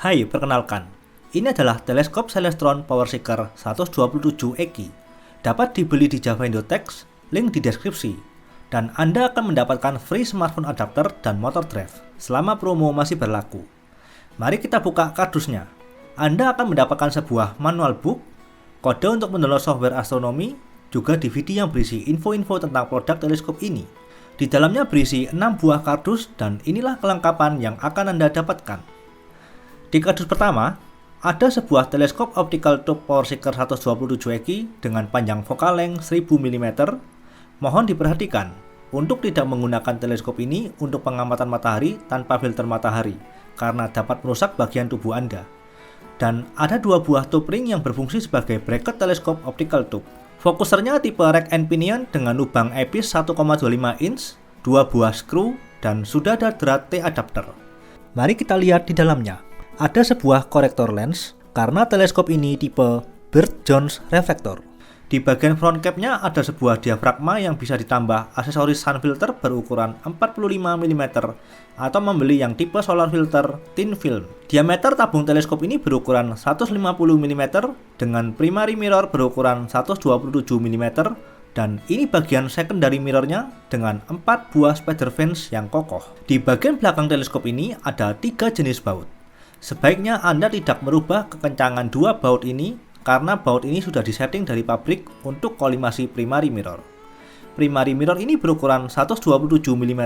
Hai, perkenalkan. Ini adalah teleskop Celestron PowerSeeker 127 EKI. Dapat dibeli di Java Indotext, link di deskripsi. Dan Anda akan mendapatkan free smartphone adapter dan motor drive selama promo masih berlaku. Mari kita buka kardusnya. Anda akan mendapatkan sebuah manual book, kode untuk mendownload software astronomi, juga DVD yang berisi info-info tentang produk teleskop ini. Di dalamnya berisi 6 buah kardus dan inilah kelengkapan yang akan Anda dapatkan. Di kardus pertama, ada sebuah teleskop optical tube PowerSeeker 127 EKI dengan panjang focal length 1000 mm. Mohon diperhatikan, untuk tidak menggunakan teleskop ini untuk pengamatan matahari tanpa filter matahari, karena dapat merusak bagian tubuh Anda. Dan ada 2 buah tube ring yang berfungsi sebagai bracket teleskop optical tube. Fokusernya tipe rack and pinion dengan lubang epis 1,25 inch, 2 buah screw, dan sudah ada drat T adapter. Mari kita lihat di dalamnya. Ada sebuah korektor lens karena teleskop ini tipe Bird-Jones reflektor. Di bagian front cap-nya ada sebuah diafragma yang bisa ditambah aksesoris sun filter berukuran 45 mm atau membeli yang tipe solar filter thin film. Diameter tabung teleskop ini berukuran 150 mm dengan primary mirror berukuran 127 mm dan ini bagian secondary mirrornya dengan 4 buah spider fence yang kokoh. Di bagian belakang teleskop ini ada 3 jenis baut. Sebaiknya Anda tidak merubah kekencangan 2 baut ini karena baut ini sudah disetting dari pabrik untuk kolimasi primary mirror. Primary mirror ini berukuran 127 mm,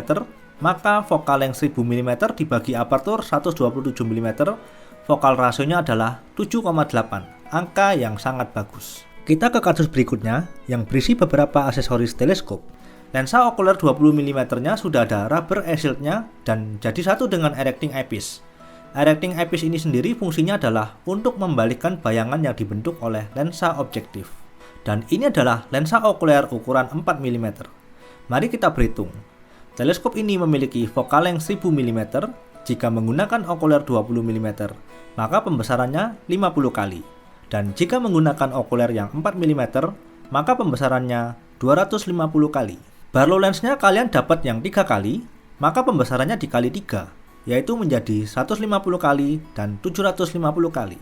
maka focal length 1000 mm dibagi aperture 127 mm, focal rasionya adalah 7,8, angka yang sangat bagus. Kita ke kardus berikutnya yang berisi beberapa aksesoris teleskop. Lensa okuler 20 mm-nya sudah ada rubber eye shield-nya dan jadi satu dengan erecting eyepiece. Erecting eyepiece ini sendiri fungsinya adalah untuk membalikkan bayangan yang dibentuk oleh lensa objektif. Dan ini adalah lensa okuler ukuran 4 mm. Mari kita berhitung. Teleskop ini memiliki focal length 1000 mm. Jika menggunakan okuler 20 mm, maka pembesarannya 50 kali. Dan jika menggunakan okuler yang 4 mm, maka pembesarannya 250 kali. Barlow lensnya kalian dapat yang 3 kali, maka pembesarannya dikali 3. Yaitu menjadi 150 kali dan 750 kali.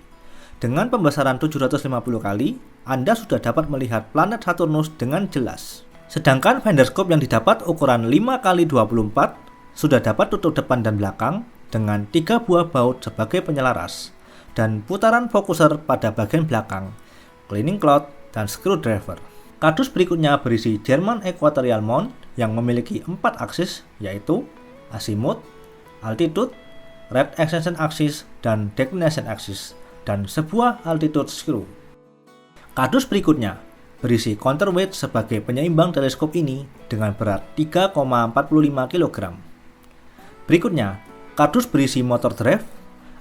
Dengan pembesaran 750 kali, Anda sudah dapat melihat planet Saturnus dengan jelas. Sedangkan finder scope yang didapat ukuran 5x24 sudah dapat tutup depan dan belakang dengan 3 buah baut sebagai penyelaras dan putaran fokuser pada bagian belakang, cleaning cloth, dan screwdriver. Kardus berikutnya berisi German equatorial mount yang memiliki 4 aksis yaitu azimuth, altitude, right extension axis, dan declination axis, dan sebuah altitude screw. Kardus berikutnya berisi counterweight sebagai penyeimbang teleskop ini dengan berat 3,45 kg. Berikutnya, kardus berisi motor drive,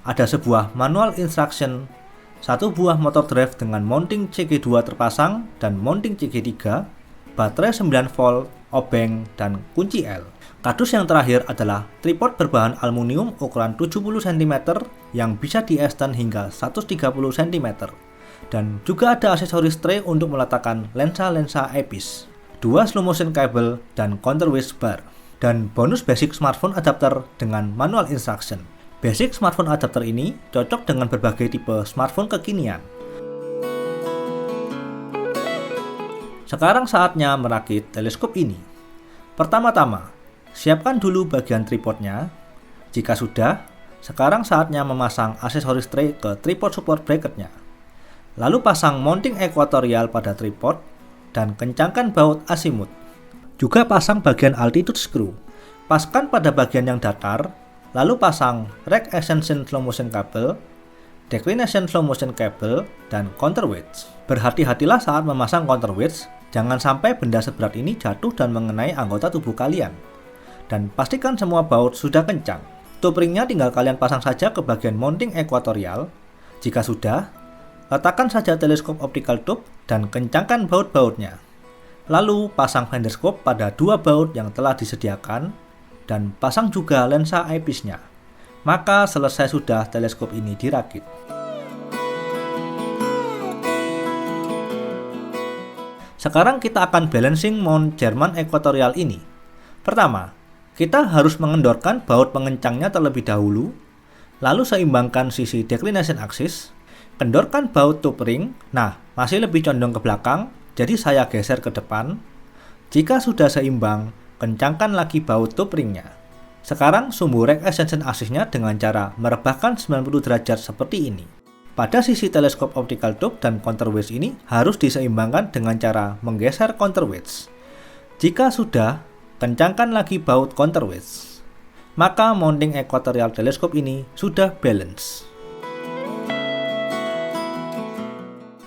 ada sebuah manual instruction, 1 buah motor drive dengan mounting CG2 terpasang dan mounting CG3, baterai 9 volt, obeng, dan kunci L. Kardus yang terakhir adalah tripod berbahan aluminium ukuran 70 cm yang bisa di-extend hingga 130 cm. Dan juga ada aksesoris tray untuk meletakkan lensa-lensa eyepiece, 2 slow motion cable, dan counterweight bar. Dan bonus basic smartphone adapter dengan manual instruction. Basic smartphone adapter ini cocok dengan berbagai tipe smartphone kekinian. Sekarang saatnya merakit teleskop ini. Pertama-tama, siapkan dulu bagian tripodnya. Jika sudah, sekarang saatnya memasang aksesoris tray ke tripod support bracketnya. Lalu pasang mounting equatorial pada tripod dan kencangkan baut azimuth. Juga pasang bagian altitude screw. Paskan pada bagian yang datar, lalu pasang rack extension slow motion cable, declination slow motion cable, dan counterweights. Berhati-hatilah saat memasang counterweights, jangan sampai benda seberat ini jatuh dan mengenai anggota tubuh kalian. Dan pastikan semua baut sudah kencang. Tube ringnya tinggal kalian pasang saja ke bagian mounting equatorial. Jika sudah, letakkan saja teleskop optical tube dan kencangkan baut-bautnya. Lalu pasang finder scope pada 2 baut yang telah disediakan dan pasang juga lensa eyepiece-nya. Maka selesai sudah teleskop ini dirakit. Sekarang kita akan balancing mount German equatorial ini. Pertama, kita harus mengendorkan baut pengencangnya terlebih dahulu. Lalu seimbangkan sisi declination axis, kendorkan baut tube ring, nah masih lebih condong ke belakang, jadi saya geser ke depan. Jika sudah seimbang, kencangkan lagi baut tube ringnya. Sekarang sumbu rack extension axisnya dengan cara merebahkan 90 derajat seperti ini. Pada sisi teleskop optical tube dan counterweights ini harus diseimbangkan dengan cara menggeser counterweights. Jika sudah, kencangkan lagi baut counterweights. Maka mounting equatorial teleskop ini sudah balance.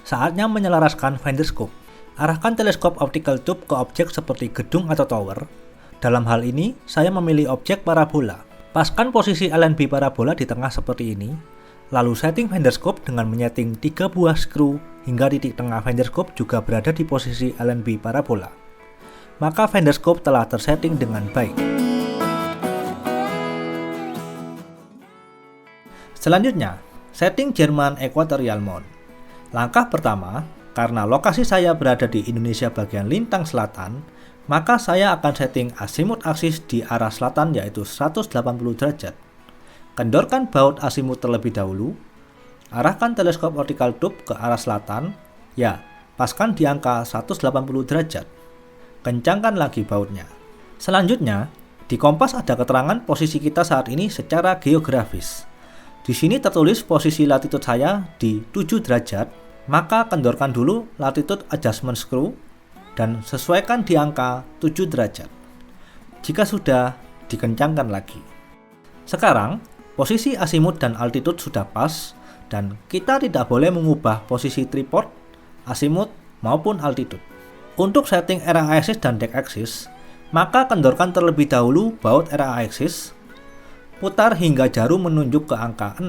Saatnya menyelaraskan finder scope. Arahkan teleskop optical tube ke objek seperti gedung atau tower. Dalam hal ini, saya memilih objek parabola. Paskan posisi LNB parabola di tengah seperti ini. Lalu setting finder scope dengan menyeting 3 buah skru hingga titik tengah finder scope juga berada di posisi LNB parabola. Maka finder scope telah tersetting dengan baik. Selanjutnya, setting German Equatorial Mount. Langkah pertama, karena lokasi saya berada di Indonesia bagian lintang selatan, maka saya akan setting azimuth axis di arah selatan yaitu 180 derajat. Kendorkan baut azimuth terlebih dahulu, arahkan teleskop optical tube ke arah selatan, ya, paskan di angka 180 derajat. Kencangkan lagi bautnya. Selanjutnya, di kompas ada keterangan posisi kita saat ini secara geografis. Di sini tertulis posisi latitude saya di 7 derajat, maka kendorkan dulu latitude adjustment screw dan sesuaikan di angka 7 derajat. Jika sudah, dikencangkan lagi. Sekarang, posisi azimuth dan altitude sudah pas dan kita tidak boleh mengubah posisi tripod, azimuth maupun altitude. Untuk setting RA axis dan deck axis, maka kendorkan terlebih dahulu baut RA axis, putar hingga jarum menunjuk ke angka 6.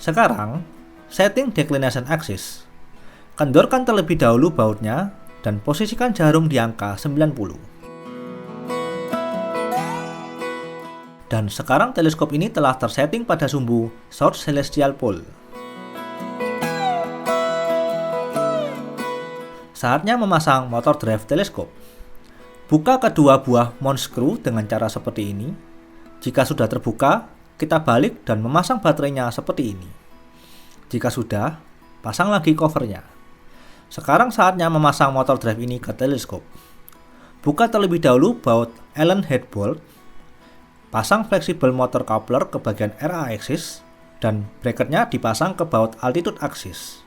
Sekarang, setting declination axis. Kendorkan terlebih dahulu bautnya dan posisikan jarum di angka 90. Dan sekarang teleskop ini telah tersetting pada sumbu South Celestial Pole. Saatnya memasang motor drive teleskop. Buka kedua buah mount screw dengan cara seperti ini. Jika sudah terbuka, kita balik dan memasang baterainya seperti ini. Jika sudah, pasang lagi covernya. Sekarang saatnya memasang motor drive ini ke teleskop. Buka terlebih dahulu baut Allen head bolt. Pasang flexible motor coupler ke bagian RA axis dan bracketnya dipasang ke baut altitude axis.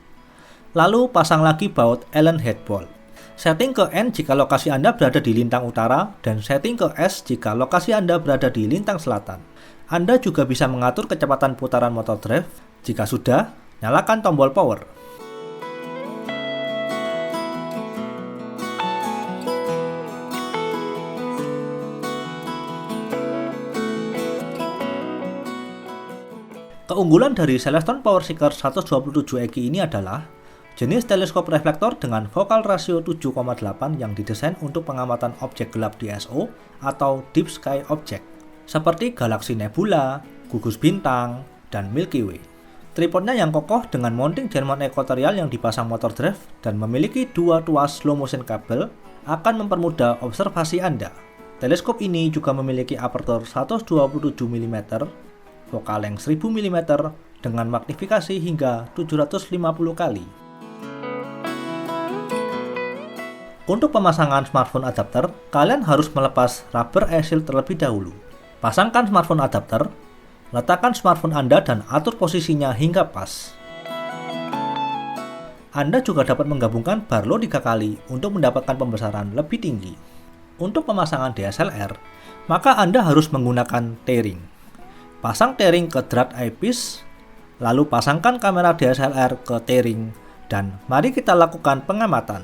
Lalu pasang lagi baut Allen head bolt. Setting ke N jika lokasi Anda berada di lintang utara dan setting ke S jika lokasi Anda berada di lintang selatan. Anda juga bisa mengatur kecepatan putaran motor drive. Jika sudah, nyalakan tombol power. Keunggulan dari Celestron PowerSeeker 127 EKI ini adalah jenis teleskop reflektor dengan focal rasio 7,8 yang didesain untuk pengamatan objek gelap di SO atau Deep Sky Object, seperti galaksi nebula, gugus bintang, dan Milky Way. Tripodnya yang kokoh dengan mounting German Equatorial yang dipasang motor drive dan memiliki dua tuas slow motion kabel akan mempermudah observasi Anda. Teleskop ini juga memiliki aperture 127 mm, focal length 1000 mm dengan magnifikasi hingga 750 kali. Untuk pemasangan smartphone adapter, kalian harus melepas rubber eye shield terlebih dahulu. Pasangkan smartphone adapter, letakkan smartphone Anda dan atur posisinya hingga pas. Anda juga dapat menggabungkan barlow 3 kali untuk mendapatkan pembesaran lebih tinggi. Untuk pemasangan DSLR, maka Anda harus menggunakan T-ring. Pasang T-ring ke drat eyepiece, lalu pasangkan kamera DSLR ke T-ring, dan mari kita lakukan pengamatan.